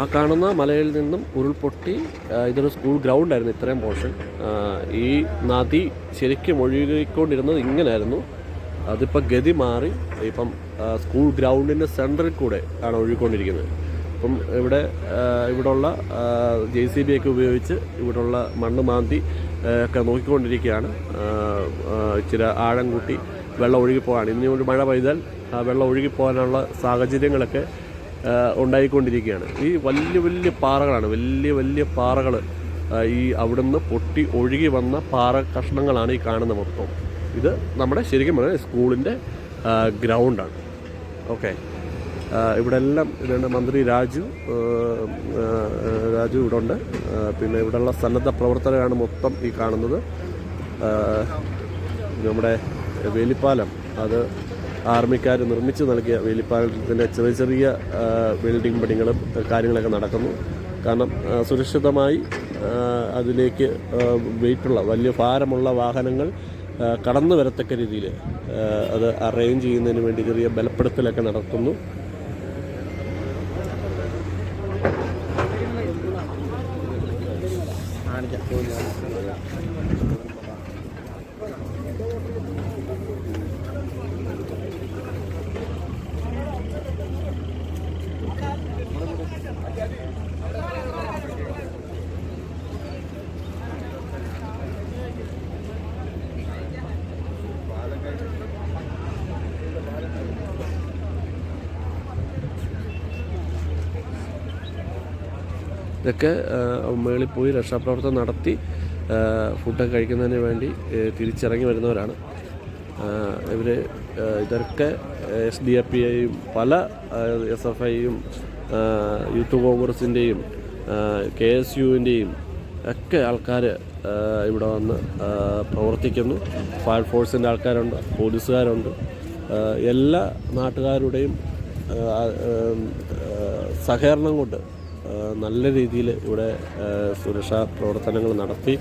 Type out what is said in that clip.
ആ കാണുന്ന മലയിൽ നിന്നും ഉരുൾപൊട്ടി ഇതൊരു സ്കൂൾ ഗ്രൗണ്ടായിരുന്നു ഇത്രയും പോർഷൻ. ഈ നദി ശരിക്കും ഒഴുകിക്കൊണ്ടിരുന്നത് ഇങ്ങനെയായിരുന്നു. അതിപ്പോൾ ഗതി മാറി ഇപ്പം സ്കൂൾ ഗ്രൗണ്ടിൻ്റെ സെൻറ്ററിൽ കൂടെ ആണ് ഒഴുകിക്കൊണ്ടിരിക്കുന്നത്. അപ്പം ഇവിടെയുള്ള JCB ഒക്കെ ഉപയോഗിച്ച് ഇവിടെയുള്ള മണ്ണ് മാന്തി ഒക്കെ നോക്കിക്കൊണ്ടിരിക്കുകയാണ്. ഇച്ചിരി ആഴം കൂട്ടി വെള്ളം ഒഴുകിപ്പോകാൻ, ഇനി ഒരു മഴ പെയ്താൽ വെള്ളം ഒഴുകിപ്പോകാനുള്ള സാഹചര്യങ്ങളൊക്കെ ഉണ്ടായിക്കൊണ്ടിരിക്കുകയാണ്. ഈ വലിയ വലിയ പാറകളാണ്, വലിയ വലിയ പാറകൾ. ഈ അവിടുന്ന് പൊട്ടി ഒഴുകി വന്ന പാറ കഷ്ണങ്ങളാണ് ഈ കാണുന്ന മൊത്തം. ഇത് നമ്മുടെ ശരിക്കും പറഞ്ഞാൽ സ്കൂളിൻ്റെ ഗ്രൗണ്ടാണ്. ഓക്കെ, ഇവിടെ എല്ലാം ഇതുണ്ട്. മന്ത്രി രാജു ഇവിടെ ഉണ്ട്. പിന്നെ ഇവിടെയുള്ള സന്നദ്ധ പ്രവർത്തകരാണ് മൊത്തം ഈ കാണുന്നത്. നമ്മുടെ വേലിപ്പാലം, അത് ആർമിക്കാർ നിർമ്മിച്ച് നൽകിയ വേലിപ്പാലത്തിൻ്റെ ചെറിയ ചെറിയ ബിൽഡിംഗ് പണികളും കാര്യങ്ങളൊക്കെ നടക്കുന്നു. കാരണം സുരക്ഷിതമായി അതിലേക്ക് വെയിറ്റുള്ള വലിയ ഭാരമുള്ള വാഹനങ്ങൾ കടന്നു വരത്തക്ക രീതിയിൽ അത് അറേഞ്ച് ചെയ്യുന്നതിന് വേണ്ടി ചെറിയ ബലപ്പെടുത്തലൊക്കെ നടത്തുന്നു. ഇതൊക്കെ മേളിൽ പോയി രക്ഷാപ്രവർത്തനം നടത്തി ഫുഡൊക്കെ കഴിക്കുന്നതിന് വേണ്ടി തിരിച്ചിറങ്ങി വരുന്നവരാണ് ഇതൊക്കെ SDFIയും പല SFIയും യൂത്ത് കോൺഗ്രസിൻ്റെയും KSUവിൻ്റെയും ഒക്കെ ആൾക്കാർ ഇവിടെ വന്ന് പ്രവർത്തിക്കുന്നു. ഫയർഫോഴ്സിൻ്റെ ആൾക്കാരുണ്ട്, പോലീസുകാരുണ്ട്. എല്ലാ നാട്ടുകാരുടെയും സഹകരണം കൊണ്ട് നല്ല രീതിയിൽ ഇവിടെ സുരക്ഷാ പ്രവർത്തനങ്ങൾ നടത്തി